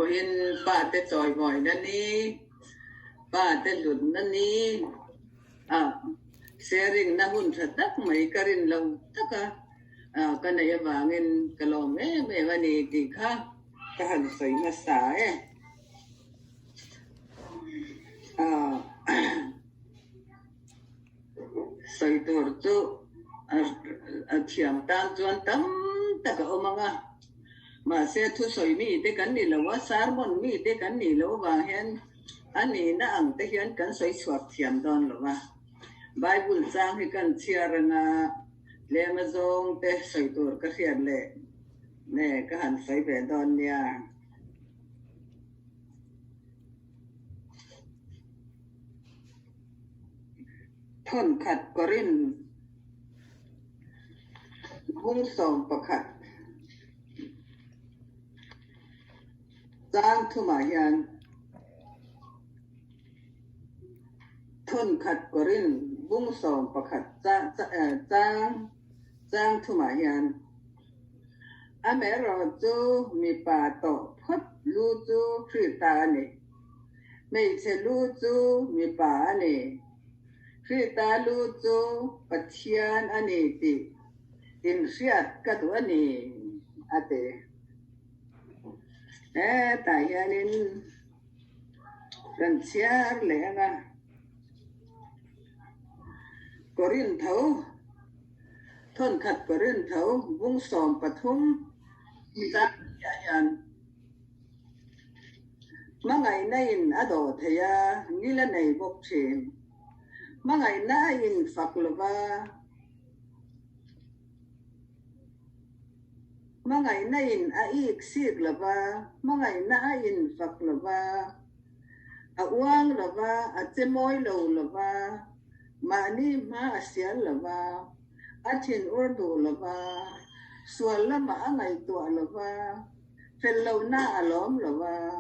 in pa te choi ngoi na ni pa te lut na ni sharing na hun thatak mai karin lo taka kana ya bangin kalom me wani ti kha ka han sai na sa sai tor tu thiam tan chuan tam taka omanga mà xe thu soi mi te kan ni lo wa sar mon mi te kan ni lo wa hen ani na ang te hian kan soi suak thiam don lo wa bible sang hi kan chiaranga le ma zong te soi tur ka hian le ne ka han sai be don nia thon khat korin hung som pakhat Giang thu mà hiền thôn khát corin bung sòng bạc khát Giang thu mà hiền mẹ rồi chú mi bà tổ phất lu chú phi ta nè mẹ sẽ lu chú mi bà nè phi ta lu chú bát thiên anh thì in siết cái đó nè ate tại nên gần xe lẽ là Corin thấu thôn khát Corin thấu vung sòm bát thung ra yan mà ngày nay ở đó thì như là này bốc chuyện mà ngày nay phật là mà ngày nay ít siết là mà ngày nay phật là uang là chém môi lâu là mà ni mà xiên là trên urdu là xuân là mà ngày tuổi là phần lâu na alom là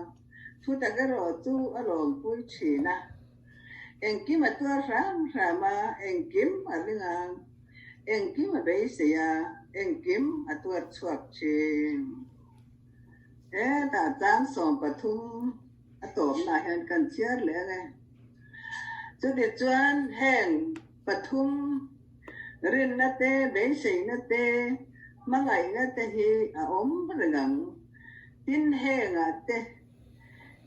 thu ta cái rồi tu alom vui chỉ na em kiếm mà tua ra mà em kiếm mà đi ngang em kiếm mà bây giờ em kiếm à tuột chuột chi ta giang sòng bát thung tổm lại hơn cần chết lẽ này chú để chuyên hẹn bát thung rin nát tê bây giờ nát tê mà ngày nát tê hi ốm rồi ngang tin hẹn tê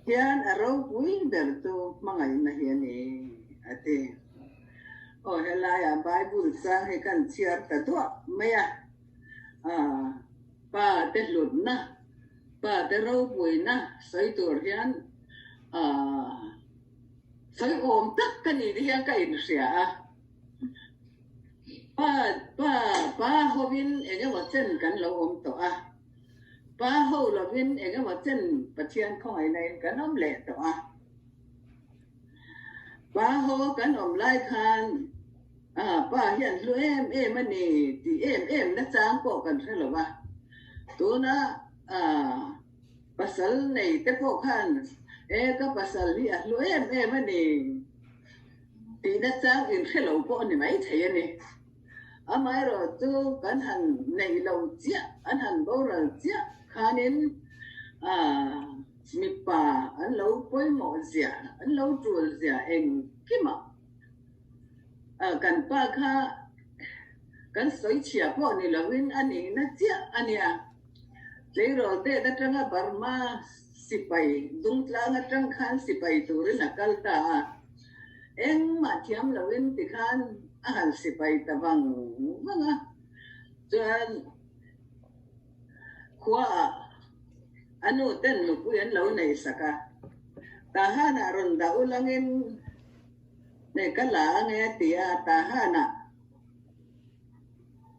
hiền rau quý đợt tu mà ngày na hiền này tê hay là Bible sang hay cần chia cả tua mấy ba te lut na ba te rau bùi na sai tur hian sai ôm tất cái này thì hian cái sia ba hovin ega wa chen kan lo om to ba ho lo vin ega wa chen pathian khoi này kan om le to ba ho kan om lai khan ba hian lu em ani ti em na chang ko kan thelo wa tu na pasal nei te ko khan ka pasal hi lu em ani ti na chang in thelo ko ni mai thei ani amai ro tu kan han nei lo chia an han bo ro chia khanin mi pa an lo poi mo zia an lo tu zia en kima kan pa kha kan soi chia po ni lawin ani na chia ani le ro te da tanga Burma sipai dung tla nga tang khan sipai turin akal ta eng ma thiam lawin ti khan han sipai tabang nga chuan khwa anu ten lu puyan lo nei saka ta hana ron da ulangin ne kala nge tia ta hana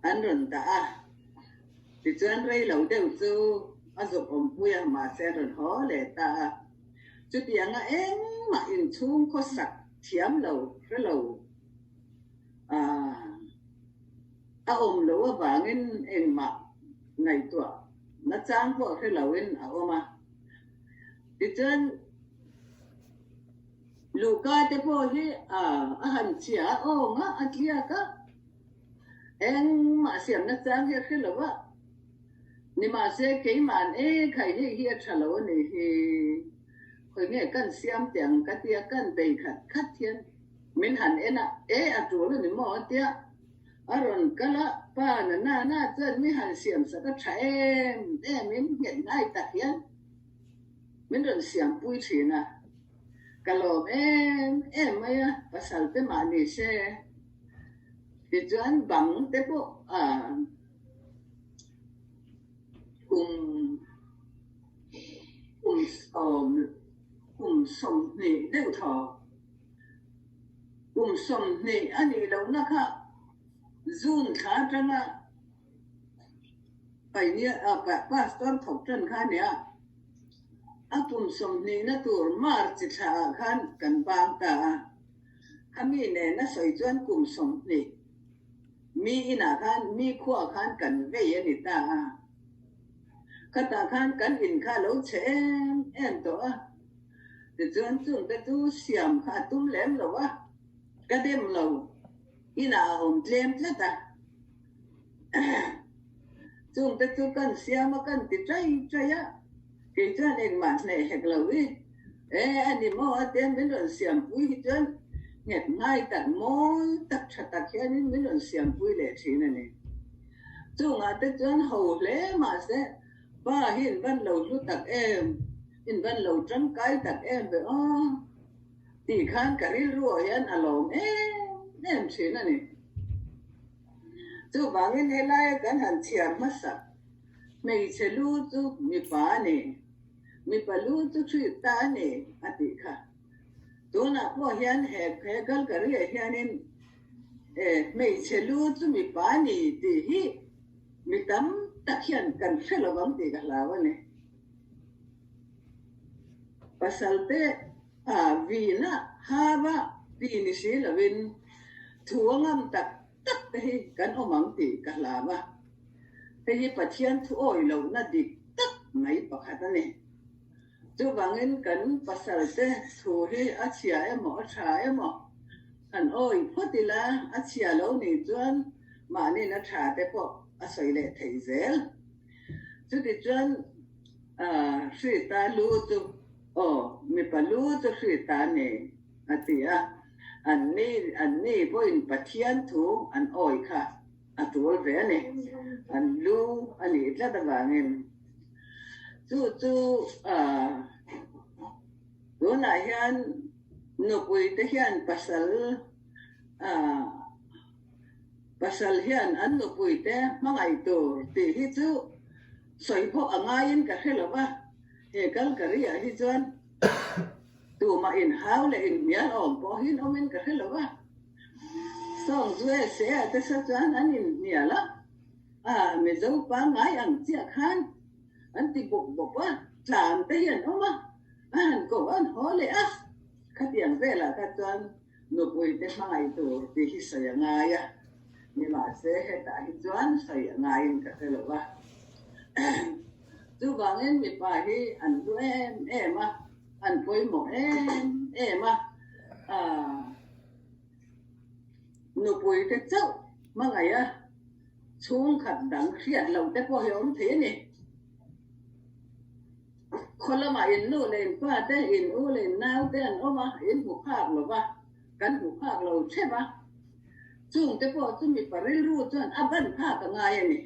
an ron ta ti chuan rei lo deu chu azop om puya ma se ron ho le ta chu tianga eng ma in chung ko sak thiam lo re lo om lo wangin eng ma ngai tua na chang po re lawin oma ti chuan luka te po hi han chia nga atlia ka eng ma siam na chang he khelo wa ni mà sẽ cái màn khai hi trả lỗ này hi khởi nghe căn xiêm tiếng cái tia căn đầy khát thiên mình hẳn à chủ là ni mò tia aron kala pa na chân mi hẳn xiêm sa cái trái mình hiện ngay tại hiện mình rồi xiêm bùi chỉ na kalau em ấy pasal te mani se thì chuan bằng te bộ cùng sống nè đều thọ cùng sống nè anh ấy đâu na kha zun khá trăng phải nhớ pastor thọc trần khá nè cùng sống nè na tur mar chỉ thà khan cần bang ta kami nè na soi chuan cùng sống nè mi ina khan mi khua khan cần về ni ta kata khan kan in kha lo chen em to de chuan chung te tu siam kha tum lem lo wa ka dem lo ina om tlem tlata chung te tu kan siam kan ti trai ya ke chuan en ma ne hek lo wi ani mo atem min ron siam pui hi chuan nget ngai tan mol tak thata khian min ron siam pui le thina ne chung te chuan ho le ma se ba hin ban lâu lu tak em in ban lâu trắng cái tak em về thì khan cả đi ruồi anh alom em xin anh chú vàng in hay lai cái hàng chiam mất sạch mày sẽ lu chú mi pa nè mi pa lu chú suy ta nè thì kha tôi na po hiền hè gal cả đi hiền in mày sẽ lu chú mi pa nè thì hi mi tắm tak hian kan felo bang ti galawa ne pasal te vina haba vini si lavin thuangam tak te hi kan omang ti galawa te hi pathian thu oi lo na dik tak mai pakhat ne chu wangin kan pasal te thu hi achia emo tha emo an oi photila achia lo ni chuan ma ni na tha te po asoi le thei zel chu ti chuan sri ta lu chu mi pa lu chu sri ta ne atia an ni poin pathian thu an oi kha atul ve ne an lu ani tla da wangin chu do na hian no pui te hian pasal hian an no pui te mangai tur ti hi chu soi pho angain ka helawa kal karia hi chuan tu ma in haw le in mian om po hin omin ka helawa song zue se te sa chuan an in niala me zo pa ngai ang chia khan an ti bok wa tlam te hian oma an ko an hole khatiang vela ka chuan no pui te mangai tur ti hi saya ngaya nhưng mà sẽ hết tại doan phải ngày cả cái là ba chú vàng em bị phải hi anh đứa em anh với một em nụ bùi cái chậu mà ngày xuống khẩn đắng khiển lòng tép qua hiếu thế nàyคนละมาอินลู่เลยป้าแต่อินอู้เลยน้าวแต่อันอ้อมาอินหูภาคหรอวะกันหูภาคเราใช่ปะchung te po chu mi paril ru chuan aban pha ka ngai ani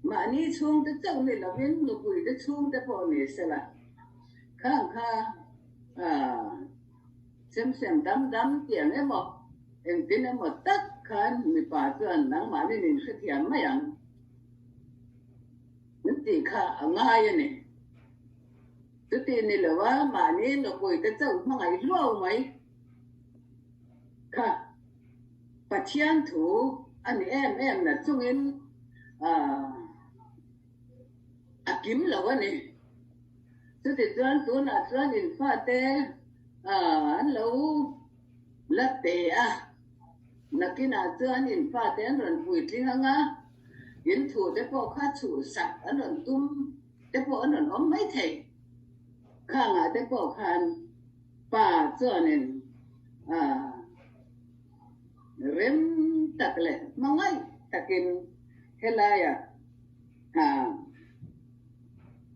ma ni chung te chau ni lovin nu pui te chung te po ni sela khang kha sem dam tiang emo en tin emo tak khan mi pa chuan nang ma ni nin se thiam ma yang ni ti kha ngai ani tu ti ni lawa ma ni nu pui te chau ma ngai lo mai kha pathian thu ani em na chungin akim lawa ni chu ti chuan tu na chuan in fa te an lo la te nakina chuan in fa te an ron pui tlinganga in thu te po kha chu sak an ron tum te po an ron om mai thei kha nga te po khan pa chuan in rem tak le mangai takin helaya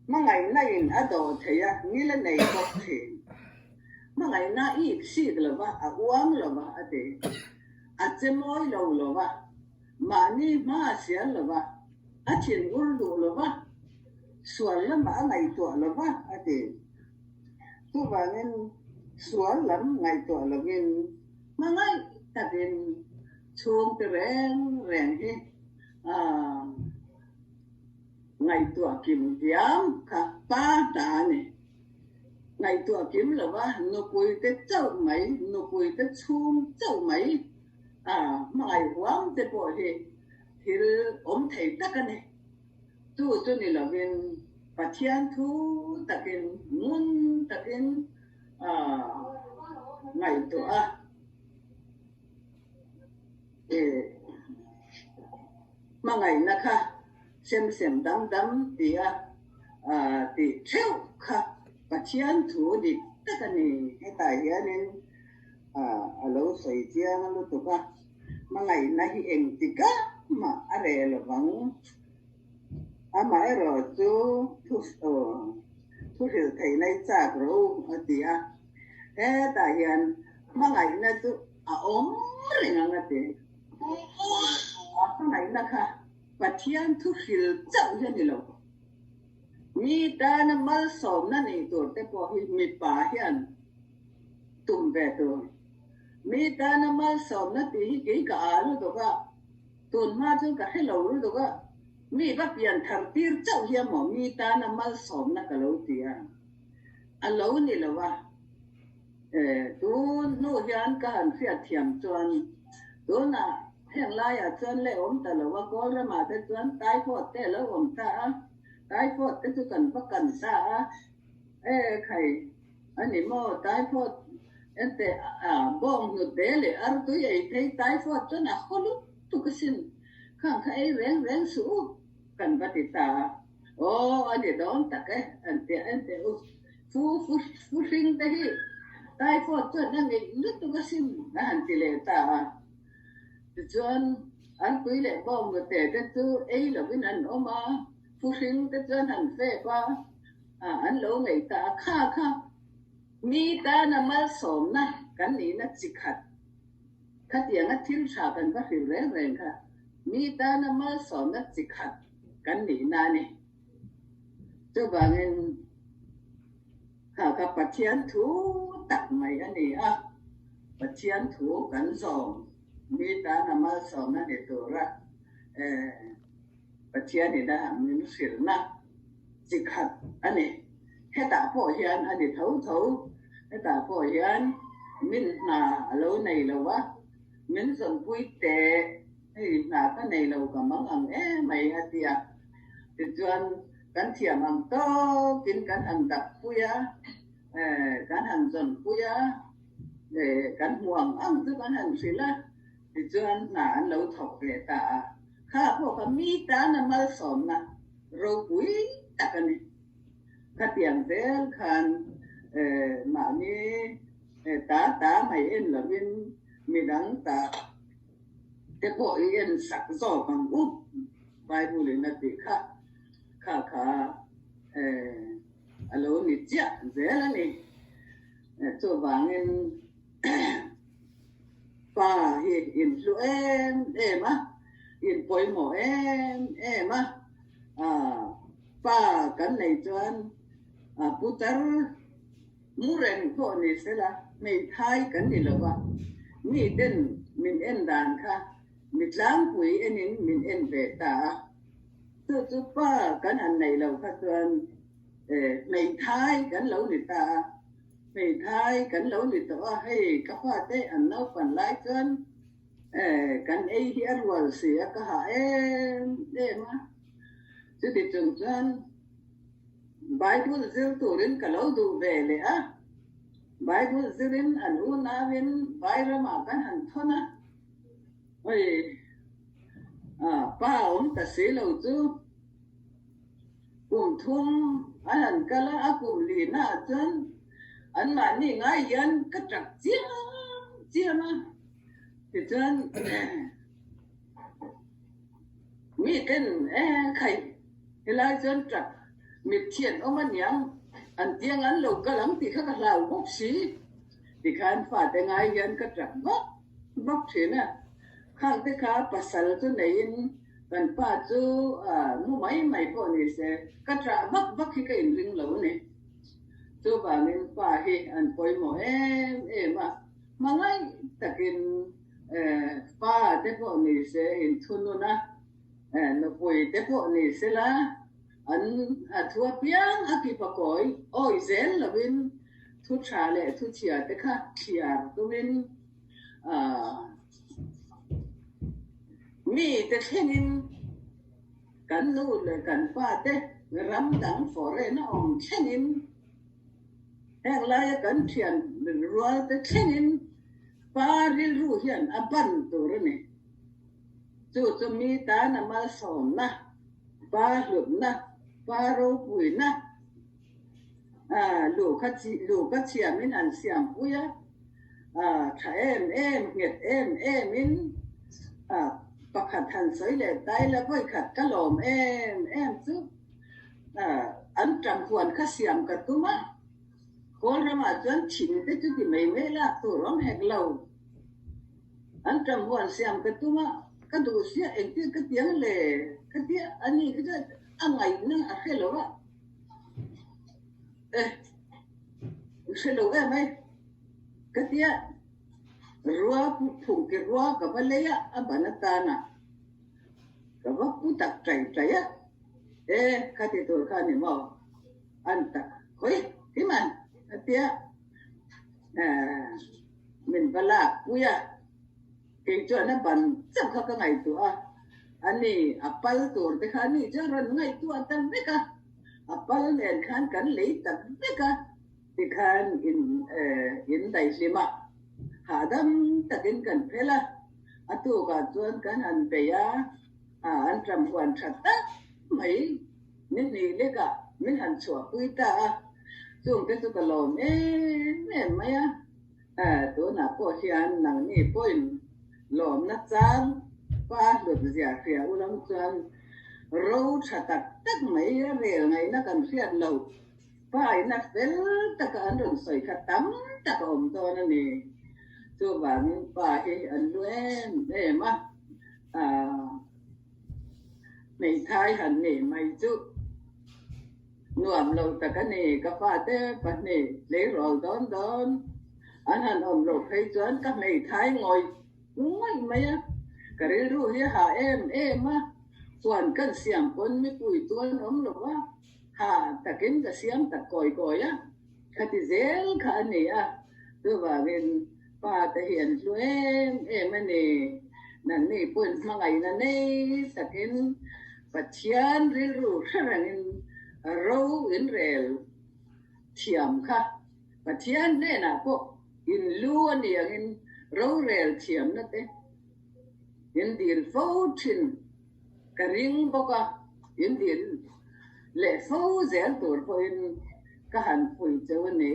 mà ngày nay ở đồ thế nghĩ là này có thể mà ngày nay ít xí là ba uống là ba thế chế môi lâu là ba mà ni mà xía là ba chuyện urdu là ba sual là mà ngày tuổi là ba thế tu vào nên sual lắm ngày tuổi là nên mà ngày ta đến chuông từ rèn rèn he ngày tuổi kim diam cả ba đàn này ngày tuổi kim là ba nó quỳ tới châu mấy nó quỳ tới chuông châu mấy mà ngày hoang tới bộ thì ông thầy tất cả này tu cho nên là viên phát triển thu tất cả muốn tất cả ngày tuổi mà ngày na kha xem đam thì thì theo kha phát triển thu thì tất cả này cái tài hiện nên lâu xây dựng lúc đó mà ngày na hi em thì cả mà ở đây là vẫn mà rồi thu hiểu thầy này trả rồi thì cái tài hiện mà ngày na tu ốm rồi ngang thế mà ngày na kha phát triển thu hiểu cháu như này đâu mi ta na mal som na này tuổi thế có mi pa hiện tụm về rồi mi ta na mal som na tí cái cả luôn đó cả tuần ma chứ cả hay lâu luôn đó cả mi bắt biển thằng tiệt cháu hiện mà mi ta na mal som na cả lâu tí lâu này là va tu nô hiện cả hành phiệt thiểm chuan tu na hiện lại chuan lệ ta là va có ra mà thế chuan tai phốt thế là ta tai phốt thế tu cần bắt cần sa khai anh em mà tai phốt ente bom no dele ar tu ei thấy tai phốt cho na kholu tu cái xin khang khai reng su cần bắt ta anh đón ta cái ente phu sinh thế tai phốt cho na ngi lut tu cái xin anh lệ ta chuan anh quý lệ bom no te thế tu ei là bên anh mà phu sinh thế chuan anh phê qua anh lâu ngày ta kha mi ta na mal som na kan ni na chikhat khatiang a thil tha kan ba hil reng kha mi ta na mal som na chikhat kan ni na ni cho ba nên ka pathian thu tak mai ani pathian thu kan som mi ta na mal som na de to ra pathian ni da min sil na chikhat ani heta po hian ani thấu ta po hian min na lo này lo wa min zon pui te na ka nei lo ka mang ang mai atia ti chuan kan thiam ang to kin kan ang dak puya kan han zon puya kan huang ang tu kan han sila ti chuan na an lo thok le ta kha po ka mi ta na mal som na ro pui ta ka ni ka tiang vel khan mà như tá mày em là bên mình đắng ta cái bộ yên sặc giò bằng út vài buổi lên là tí khá alo nít chả dễ là nè cho vàng em và hiện lũ em á hiện bồi mỏ em á và cái này cho anh putar muren ko ni sela mei thai kan ni lawa mi den min en dan kha mi tlang pui enin min en ve ta tu pa kan an nei lo kha tuan mei thai kan lo ni ta mei thai kan lo ni to hei ka pa te an no pan lai tuan kan ei hiar wal sia ka ha ma chu ti chung tuan Bible zil turin kalau du vele Bible zilin anu navin bayram kan anthona oi pa ta silo tu thum an kala akum lina chun an ma ni ngai yan ka trak chia ma ti chun mi ten khai helai chuan trak mit thian awm aniang an tiang an lo kalang ti kha ka hlau bok si ti khan fa te ngai hian ka trak bok thina khang te kha pasal chu nein kan pa chu mu mai po ni se ka tra bak hi ka in ring lo ni chu ba min pa hi an poi mo ma mangai takin pa te po ni se in thunu na no poi te po ni se la an thua piang aki pakoi oi zen lovin thu tra le thu chia te kha chia tu win mi te khenin kan nu le kan pa te ram dang fore na om khenin heng la ya kan thian rual te khenin pa ril ru hian aban tur ni chu mi ta na ma som na pa hlup na pa ro pui na lu ka chia min an siam puya tha em nget em min pakhat han soi le dai la voi khat ka lom em chu an tram huan kha siam ka tuma kol rama chuan chin te chu ti mei la tu rom hek lo an tram huan siam ka tuma ka du sia en ti ka tiang le ka ti ani ka angai na a khelo wa khelo mai ka ti rua phung ke rua ka balaya abanatana ka ba putak trai ya ka ti tur ka ni mo anta koi timan atia min bala puya ke cho na ban cham kha ka ngai tu ani apal tur te khani ja ran ngai tu atan beka apal len khan kan lei tak beka ti khan in dai lima hadam takin kan phela atu ka chuan kan an beya an tram huan thatta mai nin ni le ka min han chua puita chung te chu ka lom maya to na po hian nang ni poin lom na chang pa lut zia khria ulam chuan ro thatak tak mai rel ngai na kan khiat lo pa ina fel tak an ron soi khatam tak om to na ni chu ba min pa hi an luen ma nei thai han nei mai chu nuam lo tak ani ka pa te pa ni le ro don an han om lo phei chuan ka nei thai ngoi mai ka ri ru hi ha em ma chuan kan siam pon mi pui tuan om lo wa ha takin ka siam tak koi ka ti zel kha ani chu ba min pa te hian em ani nan ni pun mangai na nei takin pathian ril ru tharangin ro in rel thiam kha pathian ne na po in lu ani in ro rel thiam na te in dil fo thin karing boka in dil le fo zel tur po in ka han pui chaw ni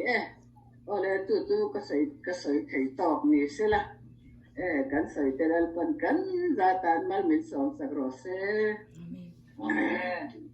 ole tu ka sai thei tok ni sela kan sai teral pan kan zatan mal min som sagro se amen